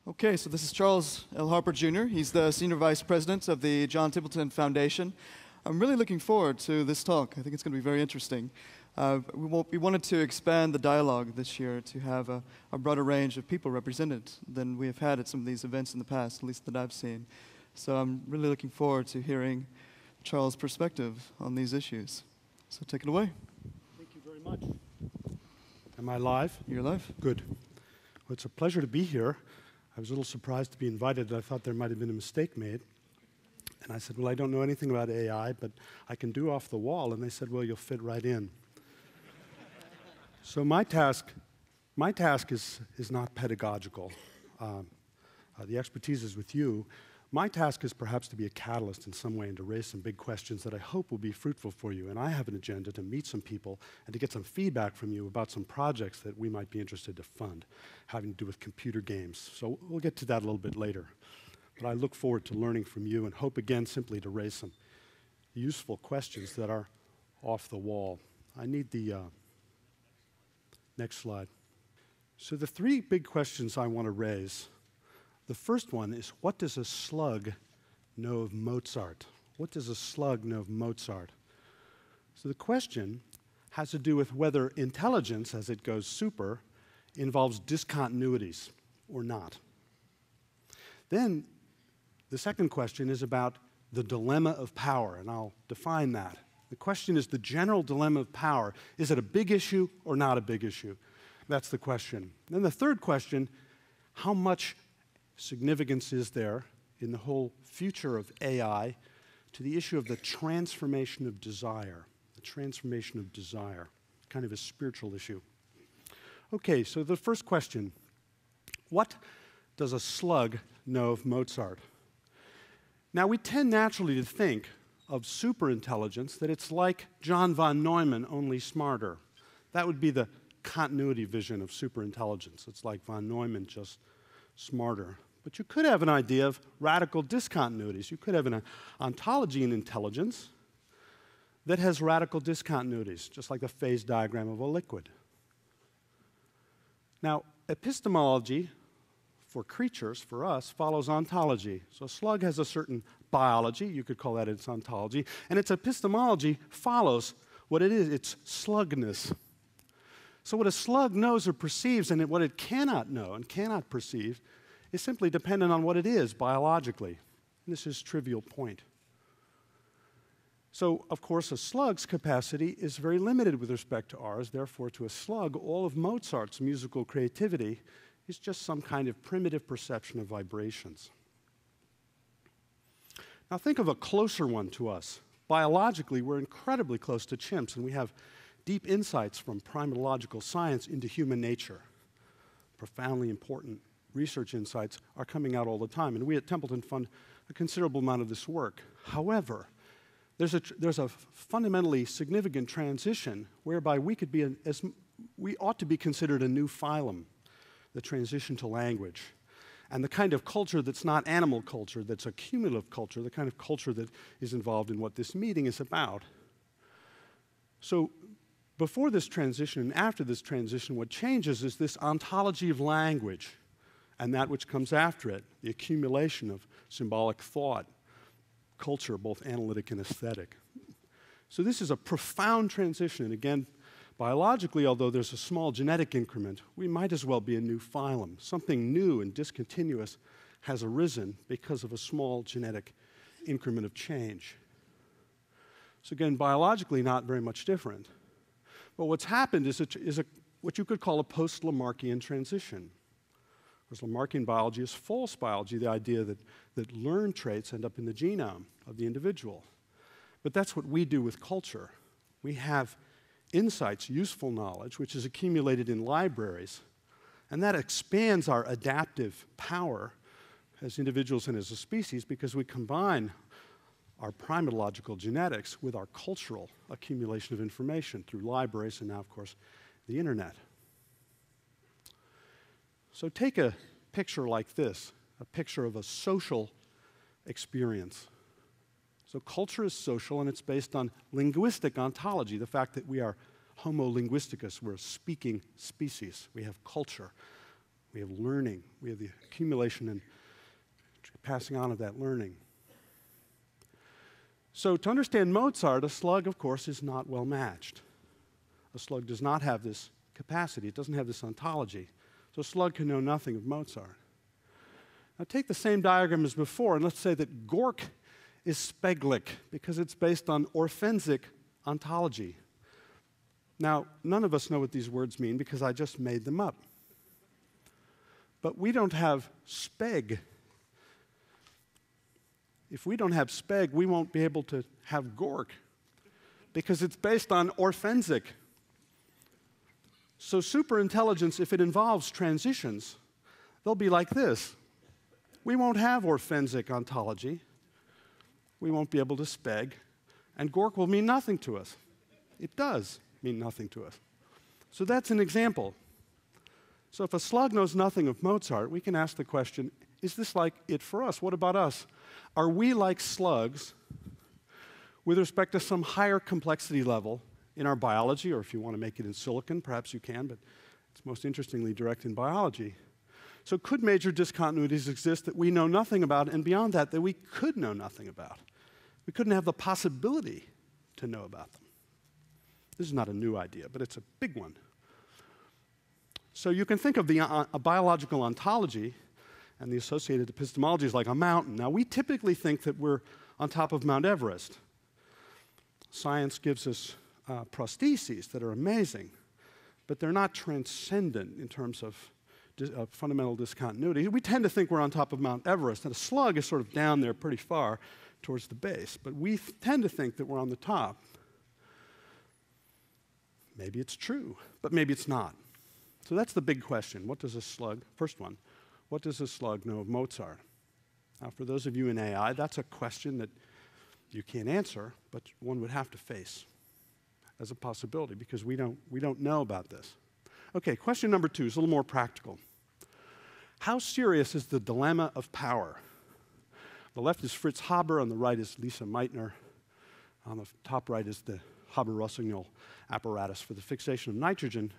Okay, so this is Charles L. Harper, Jr. He's the Senior Vice President of the John Templeton Foundation. I'm really looking forward to this talk. I think it's going to be very interesting. We wanted to expand the dialogue this year to have a broader range of people represented than we have had at some of these events in the past, at least that I've seen. So I'm really looking forward to hearing Charles' perspective on these issues. So take it away. Thank you very much. Am I live? You're live. Good. Well, it's a pleasure to be here. I was a little surprised to be invited. I thought there might have been a mistake made. And I said, well, I don't know anything about AI, but I can do off the wall. And they said, well, you'll fit right in. So my task is not pedagogical. The expertise is with you. My task is perhaps to be a catalyst in some way and to raise some big questions that I hope will be fruitful for you. And I have an agenda to meet some people and to get some feedback from you about some projects that we might be interested to fund, having to do with computer games. So we'll get to that a little bit later. But I look forward to learning from you and hope again simply to raise some useful questions that are off the wall. I need the next slide. So the three big questions I want to raise. The first one is, what does a slug know of Mozart? What does a slug know of Mozart? So the question has to do with whether intelligence, as it goes super, involves discontinuities or not. Then the second question is about the dilemma of power, and I'll define that. The question is the general dilemma of power. Is it a big issue or not a big issue? That's the question. Then the third question, how much significance is there in the whole future of AI to the issue of the transformation of desire? The transformation of desire, kind of a spiritual issue. Okay, so the first question, what does a slug know of Mozart? Now, we tend naturally to think of superintelligence that it's like John von Neumann, only smarter. That would be the continuity vision of superintelligence. It's like von Neumann, just smarter. But you could have an idea of radical discontinuities. You could have an ontology in intelligence that has radical discontinuities, just like the phase diagram of a liquid. Now, epistemology for creatures, for us, follows ontology. So a slug has a certain biology, you could call that its ontology, and its epistemology follows what it is, its slugness. So what a slug knows or perceives and what it cannot know and cannot perceive is simply dependent on what it is biologically. And this is a trivial point. So, of course, a slug's capacity is very limited with respect to ours. Therefore, to a slug, all of Mozart's musical creativity is just some kind of primitive perception of vibrations. Now think of a closer one to us. Biologically, we're incredibly close to chimps, and we have deep insights from primatological science into human nature. Profoundly important research insights are coming out all the time, and we at Templeton fund a considerable amount of this work. However, there's a fundamentally significant transition whereby we ought to be considered a new phylum, the transition to language, and the kind of culture that's not animal culture, that's a cumulative culture, the kind of culture that is involved in what this meeting is about. So before this transition and after this transition, what changes is this ontology of language and that which comes after it, the accumulation of symbolic thought, culture, both analytic and aesthetic. So this is a profound transition, and again, biologically, although there's a small genetic increment, we might as well be a new phylum. Something new and discontinuous has arisen because of a small genetic increment of change. So again, biologically, not very much different. But what's happened is what you could call a post-Lamarckian transition. Whereas Lamarckian biology is false biology, the idea that learned traits end up in the genome of the individual. But that's what we do with culture. We have insights, useful knowledge, which is accumulated in libraries, and that expands our adaptive power as individuals and as a species because we combine our primatological genetics with our cultural accumulation of information through libraries and now, of course, the internet. So take a picture like this, a picture of a social experience. So culture is social, and it's based on linguistic ontology, the fact that we are homo linguisticus, we're a speaking species. We have culture. We have learning. We have the accumulation and passing on of that learning. So to understand Mozart, a slug, of course, is not well matched. A slug does not have this capacity. It doesn't have this ontology. So a slug can know nothing of Mozart. Now take the same diagram as before, and let's say that Gork is speglic because it's based on orphensic ontology. Now, none of us know what these words mean because I just made them up. But we don't have speg. If we don't have speg, we won't be able to have Gork because it's based on orphensic. So superintelligence, if it involves transitions, they'll be like this. We won't have orphensic ontology. We won't be able to speg, and Gork will mean nothing to us. It does mean nothing to us. So that's an example. So if a slug knows nothing of Mozart, we can ask the question, is this like it for us? What about us? Are we like slugs with respect to some higher complexity level in our biology, or if you want to make it in silicon, perhaps you can, but it's most interestingly direct in biology. So could major discontinuities exist that we know nothing about, and beyond that, that we could know nothing about? We couldn't have the possibility to know about them. This is not a new idea, but it's a big one. So you can think of a biological ontology and the associated epistemologies like a mountain. Now, we typically think that we're on top of Mount Everest. Science gives us prostheses that are amazing, but they're not transcendent in terms of fundamental discontinuity. We tend to think we're on top of Mount Everest, and a slug is sort of down there pretty far towards the base, but we tend to think that we're on the top. Maybe it's true, but maybe it's not. So that's the big question. What does a slug, first one, what does a slug know of Mozart? Now, for those of you in AI, that's a question that you can't answer, but one would have to face as a possibility because we don't know about this. Okay, question number 2 is a little more practical. How serious is the dilemma of power? On the left is Fritz Haber, on the right is Lisa Meitner. On the top right is the Haber-Rossignol apparatus for the fixation of nitrogen,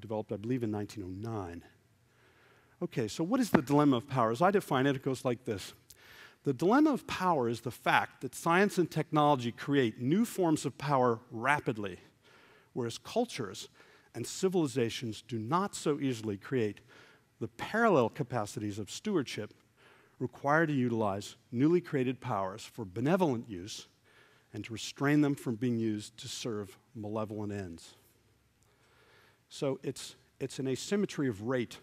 developed, I believe, in 1909. Okay, so what is the dilemma of power? As I define it, it goes like this. The dilemma of power is the fact that science and technology create new forms of power rapidly, whereas cultures and civilizations do not so easily create the parallel capacities of stewardship required to utilize newly created powers for benevolent use and to restrain them from being used to serve malevolent ends. So it's an asymmetry of rate.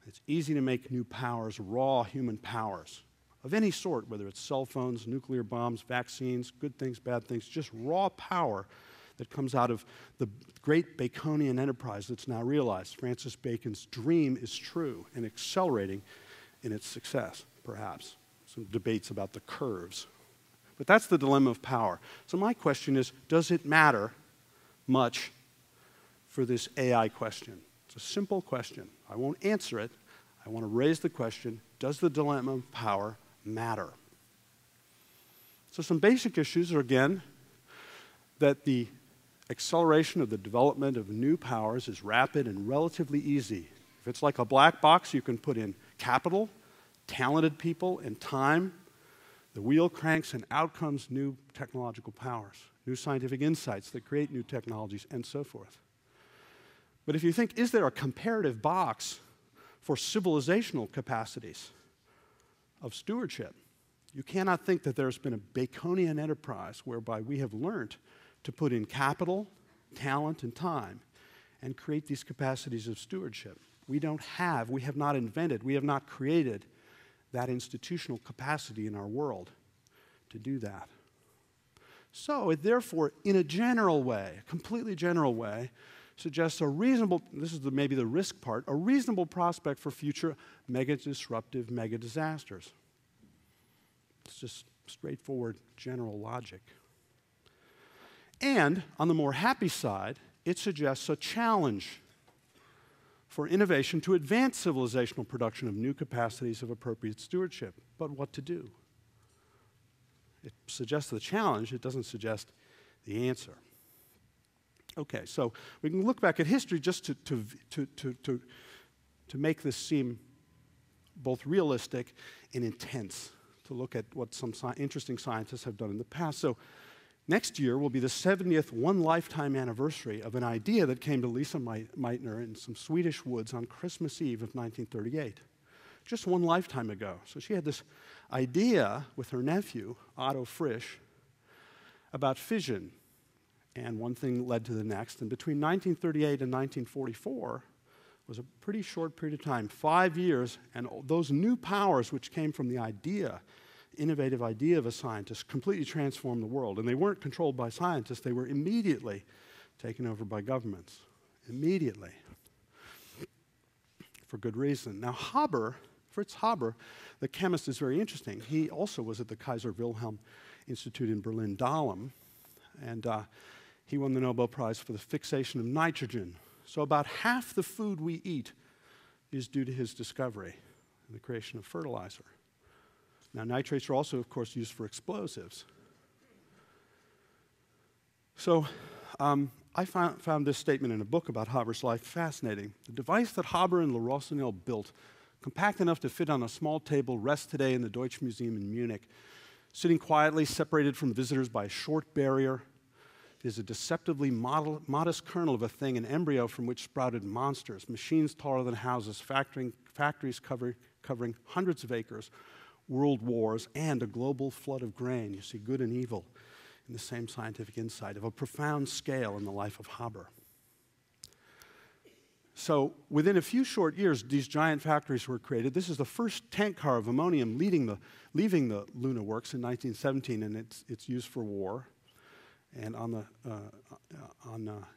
It's easy to make new powers, raw human powers, of any sort, whether it's cell phones, nuclear bombs, vaccines, good things, bad things, just raw power that comes out of the great Baconian enterprise that's now realized. Francis Bacon's dream is true and accelerating in its success, perhaps. Some debates about the curves. But that's the dilemma of power. So my question is, does it matter much for this AI question? It's a simple question. I won't answer it. I want to raise the question, does the dilemma of power matter? So some basic issues are, again, that the acceleration of the development of new powers is rapid and relatively easy. If it's like a black box, you can put in capital, talented people, and time. The wheel cranks and out comes new technological powers, new scientific insights that create new technologies, and so forth. But if you think, is there a comparative box for civilizational capacities of stewardship? You cannot think that there's been a Baconian enterprise whereby we have learned to put in capital, talent, and time and create these capacities of stewardship. We have not invented, we have not created that institutional capacity in our world to do that. So it therefore, in a general way, a completely general way, suggests a reasonable, this is maybe the risk part, a reasonable prospect for future mega-disruptive mega-disasters. It's just straightforward general logic. And on the more happy side, it suggests a challenge for innovation to advance civilizational production of new capacities of appropriate stewardship. But what to do? It suggests the challenge, it doesn't suggest the answer. Okay, so we can look back at history just to to make this seem both realistic and intense, to look at what some interesting scientists have done in the past. So next year will be the 70th one-lifetime anniversary of an idea that came to Lisa Meitner in some Swedish woods on Christmas Eve of 1938, just one lifetime ago. So she had this idea with her nephew, Otto Frisch, about fission, and one thing led to the next. And between 1938 and 1944 was a pretty short period of time, 5 years, and those new powers which came from the idea, innovative idea of a scientist, completely transformed the world. And they weren't controlled by scientists, they were immediately taken over by governments. Immediately. For good reason. Now Fritz Haber, the chemist, is very interesting. He also was at the Kaiser Wilhelm Institute in Berlin-Dahlem, and he won the Nobel Prize for the fixation of nitrogen. So about half the food we eat is due to his discovery and the creation of fertilizer. Now, nitrates are also, of course, used for explosives. So I found this statement in a book about Haber's life fascinating. The device that Haber and Le Rossignol built, compact enough to fit on a small table, rests today in the Deutsche Museum in Munich, sitting quietly, separated from visitors by a short barrier. It is a deceptively modest kernel of a thing, an embryo from which sprouted monsters, machines taller than houses, factories covering hundreds of acres, world wars, and a global flood of grain. You see good and evil in the same scientific insight of a profound scale in the life of Haber. So within a few short years, these giant factories were created. This is the first tank car of ammonium leaving the Luna Works in 1917, and it's used for war. And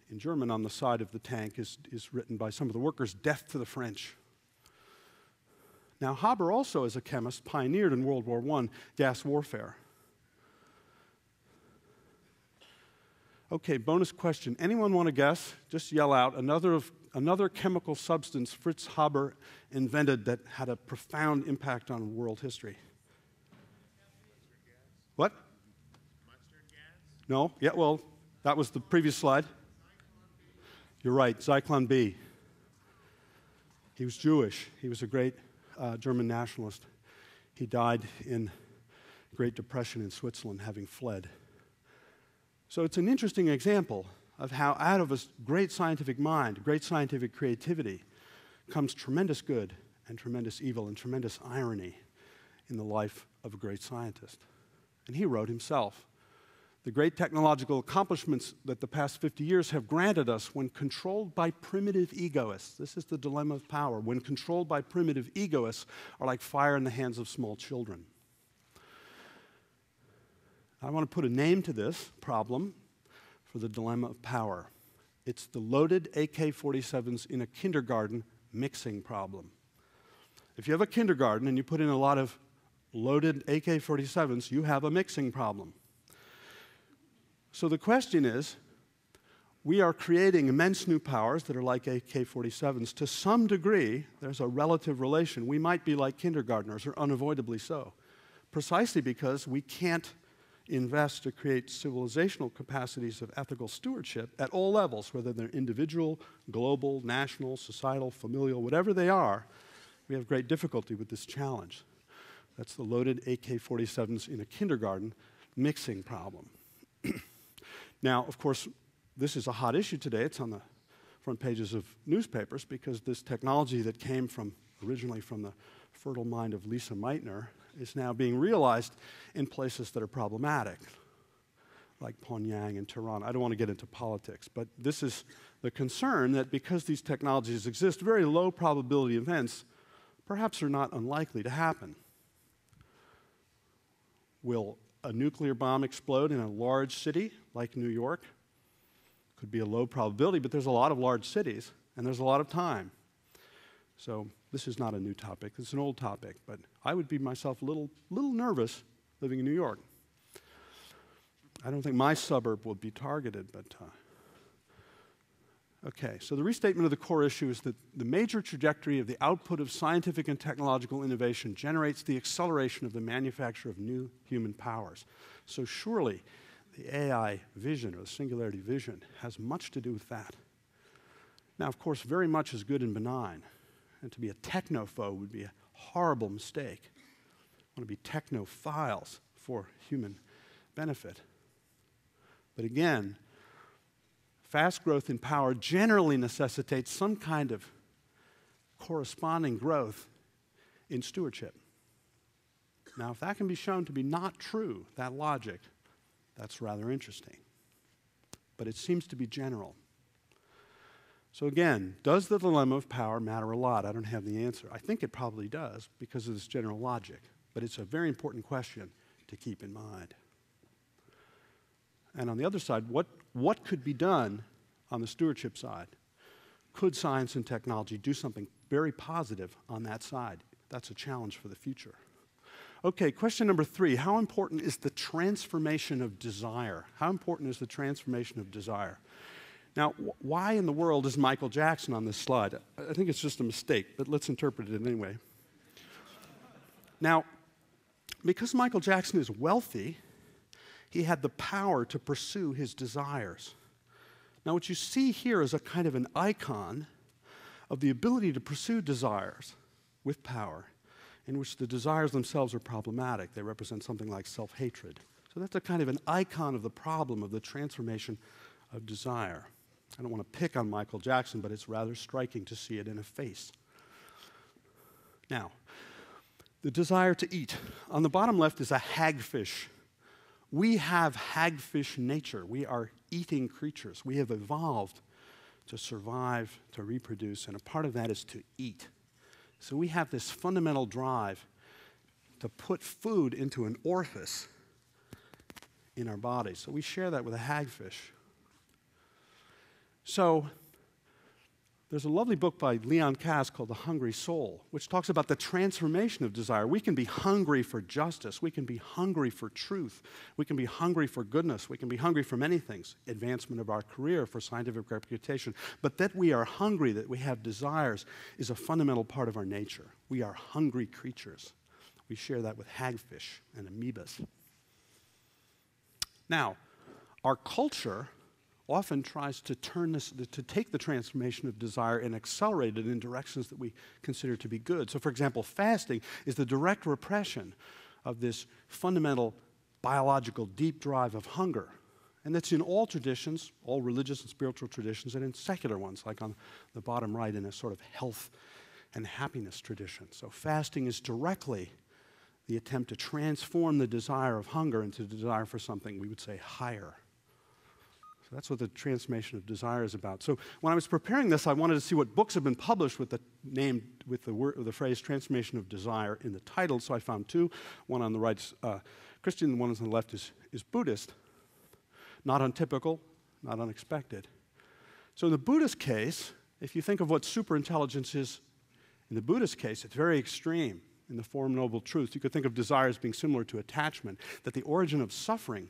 in German, on the side of the tank is written by some of the workers, "Death to the French." Now, Haber also, as a chemist, pioneered in World War I gas warfare. Okay, bonus question. Anyone want to guess? Just yell out another chemical substance Fritz Haber invented that had a profound impact on world history. What? No? Yeah, well, that was the previous slide. You're right, Zyklon B. He was Jewish. He was a great German nationalist. He died in Great Depression in Switzerland, having fled. So it's an interesting example of how out of a great scientific mind, great scientific creativity, comes tremendous good and tremendous evil and tremendous irony in the life of a great scientist. And he wrote himself, "The great technological accomplishments that the past 50 years have granted us when controlled by primitive egoists," this is the dilemma of power, "when controlled by primitive egoists are like fire in the hands of small children." I want to put a name to this problem for the dilemma of power. It's the loaded AK-47s in a kindergarten mixing problem. If you have a kindergarten and you put in a lot of loaded AK-47s, you have a mixing problem. So the question is, we are creating immense new powers that are like AK-47s. To some degree, there's a relative relation. We might be like kindergartners, or unavoidably so, precisely because we can't invest to create civilizational capacities of ethical stewardship at all levels, whether they're individual, global, national, societal, familial, whatever they are. We have great difficulty with this challenge. That's the loaded AK-47s in a kindergarten mixing problem. Now, of course, this is a hot issue today. It's on the front pages of newspapers because this technology that came originally from the fertile mind of Lisa Meitner is now being realized in places that are problematic, like Pyongyang and Tehran. I don't want to get into politics, but this is the concern that because these technologies exist, very low probability events perhaps are not unlikely to happen. Will a nuclear bomb explode in a large city like New York? Could be a low probability, but there's a lot of large cities, and there's a lot of time. So this is not a new topic. It's an old topic, but I would be myself a little nervous living in New York. I don't think my suburb would be targeted, but okay. So the restatement of the core issue is that the major trajectory of the output of scientific and technological innovation generates the acceleration of the manufacture of new human powers. So surely the AI vision, or the Singularity vision, has much to do with that. Now, of course, very much is good and benign. And to be a technophobe would be a horrible mistake. We want to be technophiles for human benefit. But again, fast growth in power generally necessitates some kind of corresponding growth in stewardship. Now, if that can be shown to be not true, that logic, that's rather interesting. But it seems to be general. So again, does the dilemma of power matter a lot? I don't have the answer. I think it probably does because of this general logic. But it's a very important question to keep in mind. And on the other side, what could be done on the stewardship side? Could science and technology do something very positive on that side? That's a challenge for the future. Okay, question number 3. How important is the transformation of desire? How important is the transformation of desire? Now, why in the world is Michael Jackson on this slide? I think it's just a mistake, but let's interpret it anyway. Now, because Michael Jackson is wealthy, he had the power to pursue his desires. Now, what you see here is a kind of an icon of the ability to pursue desires with power, in which the desires themselves are problematic. They represent something like self-hatred. So that's a kind of an icon of the problem of the transformation of desire. I don't want to pick on Michael Jackson, but it's rather striking to see it in a face. Now, the desire to eat. On the bottom left is a hagfish. We have hagfish nature. We are eating creatures. We have evolved to survive, to reproduce, and a part of that is to eat. So we have this fundamental drive to put food into an orifice in our body. So we share that with a hagfish. So there's a lovely book by Leon Kass called The Hungry Soul, which talks about the transformation of desire. We can be hungry for justice. We can be hungry for truth. We can be hungry for goodness. We can be hungry for many things, advancement of our career, for scientific reputation. But that we are hungry, that we have desires, is a fundamental part of our nature. We are hungry creatures. We share that with hagfish and amoebas. Now, our culture often tries to turn this, to take the transformation of desire and accelerate it in directions that we consider to be good. So for example, fasting is the direct repression of this fundamental biological deep drive of hunger. And that's in all traditions, all religious and spiritual traditions, and in secular ones, like on the bottom right in a sort of health and happiness tradition. So fasting is directly the attempt to transform the desire of hunger into the desire for something we would say higher. So that's what the transformation of desire is about. So when I was preparing this, I wanted to see what books have been published with the name, with the phrase transformation of desire in the title. So I found 2. One on the right is Christian, and one on the left is Buddhist. Not untypical, not unexpected. So in the Buddhist case, if you think of what superintelligence is in the Buddhist case, it's very extreme in the Four Noble Truths. You could think of desire as being similar to attachment, that the origin of suffering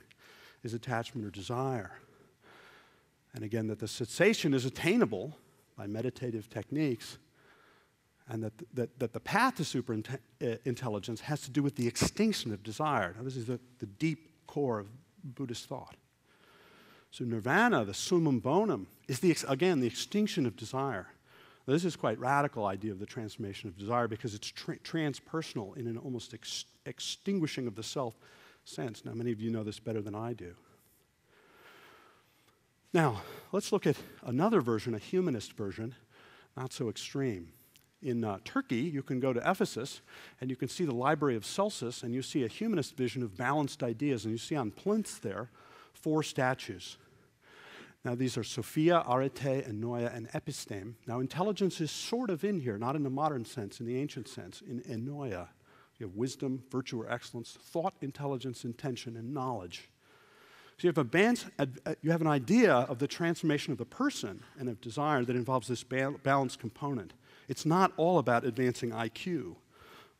is attachment or desire. And again, that the cessation is attainable by meditative techniques, and that the path to superintelligence has to do with the extinction of desire. Now, this is the deep core of Buddhist thought. So nirvana, the summum bonum, is, again, the extinction of desire. Now, this is quite a radical idea of the transformation of desire because it's transpersonal in an almost extinguishing of the self sense. Now, many of you know this better than I do. Now, let's look at another version, a humanist version, not so extreme. In Turkey, you can go to Ephesus, and you can see the Library of Celsus, and you see a humanist vision of balanced ideas, and you see on plinths there 4 statues. Now, these are Sophia, Arete, Ennoia, and Episteme. Now, intelligence is sort of in here, not in the modern sense, in the ancient sense. In Ennoia, you have wisdom, virtue or excellence, thought, intelligence, intention, and knowledge. So you have an idea of the transformation of the person and of desire that involves this balanced component. It's not all about advancing IQ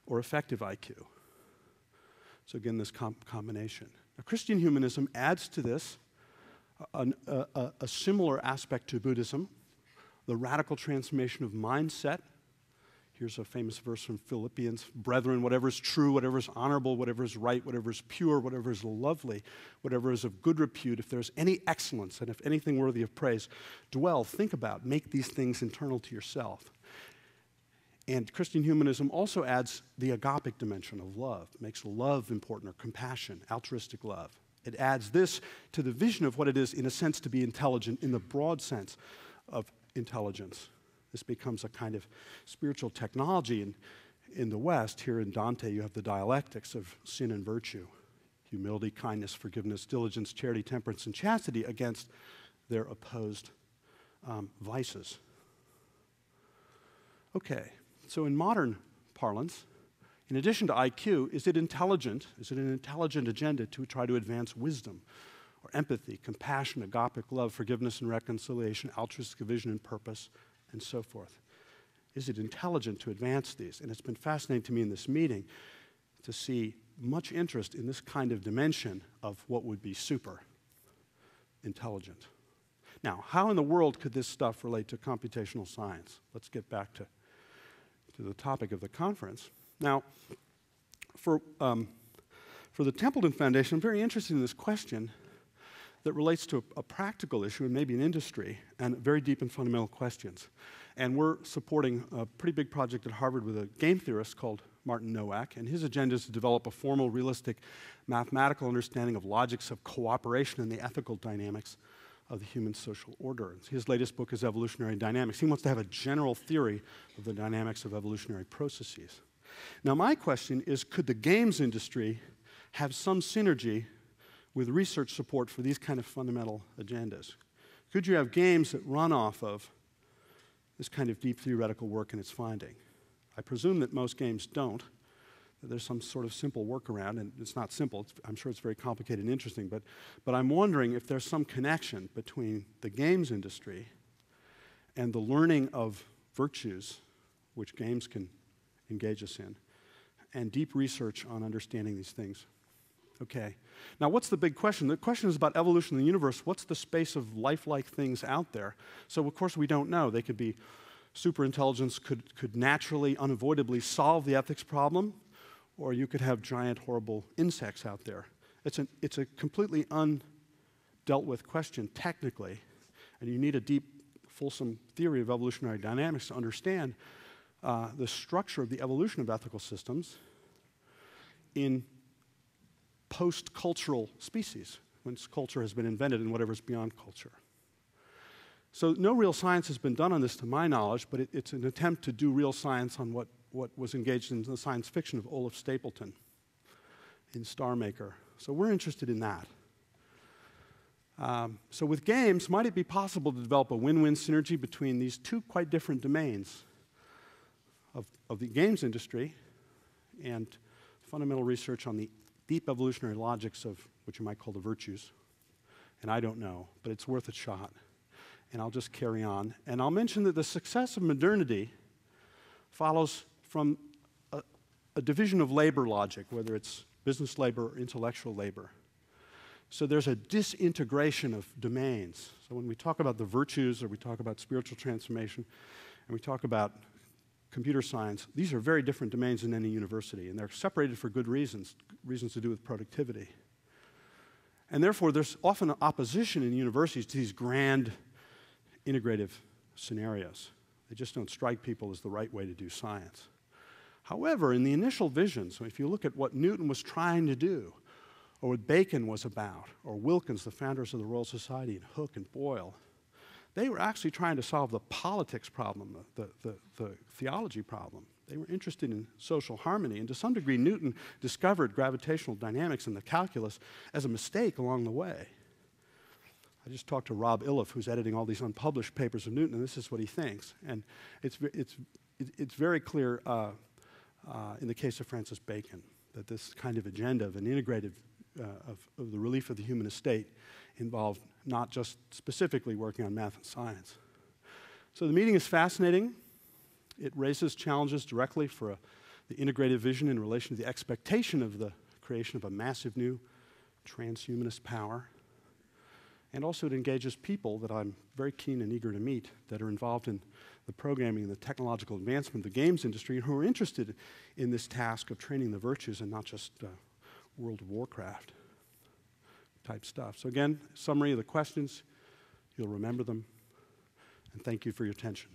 or effective IQ. So again, this combination. Now, Christian humanism adds to this a similar aspect to Buddhism, the radical transformation of mindset. Here's a famous verse from Philippians, brethren, whatever is true, whatever is honorable, whatever is right, whatever is pure, whatever is lovely, whatever is of good repute, if there's any excellence and if anything worthy of praise, think about, make these things internal to yourself. And Christian humanism also adds the agapic dimension of love, makes love important, or compassion, altruistic love. It adds this to the vision of what it is, in a sense, to be intelligent, in the broad sense of intelligence. This becomes a kind of spiritual technology. In the West, here in Dante, you have the dialectics of sin and virtue, humility, kindness, forgiveness, diligence, charity, temperance, and chastity against their opposed vices. Okay, so in modern parlance, in addition to IQ, is it intelligent? Is it an intelligent agenda to try to advance wisdom, or empathy, compassion, agapic love, forgiveness and reconciliation, altruistic vision and purpose, and so forth? Is it intelligent to advance these? And it's been fascinating to me in this meeting to see much interest in this kind of dimension of what would be super intelligent. Now, how in the world could this stuff relate to computational science? Let's get back to the topic of the conference. Now, for the Templeton Foundation, I'm very interested in this question that relates to a practical issue and maybe an industry, and very deep and fundamental questions. And we're supporting a pretty big project at Harvard with a game theorist called Martin Nowak, and his agenda is to develop a formal, realistic, mathematical understanding of logics of cooperation and the ethical dynamics of the human social order. His latest book is Evolutionary Dynamics. He wants to have a general theory of the dynamics of evolutionary processes. Now, my question is, could the games industry have some synergy with research support for these kind of fundamental agendas? Could you have games that run off of this kind of deep theoretical work and its finding? I presume that most games don't, that there's some sort of simple workaround, and it's not simple. I'm sure it's very complicated and interesting, but I'm wondering if there's some connection between the games industry and the learning of virtues, which games can engage us in, and deep research on understanding these things. Okay. Now, what's the big question? The question is about evolution in the universe. What's the space of lifelike things out there? So, of course, we don't know. They could be superintelligence could naturally, unavoidably solve the ethics problem, or you could have giant, horrible insects out there. It's a completely undealt with question technically, and you need a deep, fulsome theory of evolutionary dynamics to understand the structure of the evolution of ethical systems in post-cultural species, once culture has been invented and whatever's beyond culture. So no real science has been done on this to my knowledge, but it's an attempt to do real science on what was engaged in the science fiction of Olaf Stapleton in Star Maker. So we're interested in that. So with games, might it be possible to develop a win-win synergy between these two quite different domains of the games industry and fundamental research on the deep evolutionary logics of what you might call the virtues? And I don't know, but it's worth a shot. And I'll just carry on. And I'll mention that the success of modernity follows from a division of labor logic, whether it's business labor or intellectual labor. So there's a disintegration of domains. So when we talk about the virtues, or we talk about spiritual transformation, and we talk about computer science, these are very different domains in any university, and they're separated for good reasons, reasons to do with productivity. And therefore, there's often an opposition in universities to these grand integrative scenarios. They just don't strike people as the right way to do science. However, in the initial vision, so if you look at what Newton was trying to do, or what Bacon was about, or Wilkins, the founders of the Royal Society, and Hooke and Boyle, they were actually trying to solve the politics problem, the theology problem. They were interested in social harmony, and to some degree, Newton discovered gravitational dynamics in the calculus as a mistake along the way. I just talked to Rob Iliffe, who's editing all these unpublished papers of Newton, and this is what he thinks. And it's very clear in the case of Francis Bacon that this kind of agenda of an integrative of the relief of the human estate involved not just specifically working on math and science. So the meeting is fascinating. It raises challenges directly for the integrative vision in relation to the expectation of the creation of a massive new transhumanist power. And also it engages people that I'm very keen and eager to meet that are involved in the programming and the technological advancement of the games industry and who are interested in this task of training the virtues and not just World of Warcraft type stuff. So again, summary of the questions, you'll remember them, and thank you for your attention.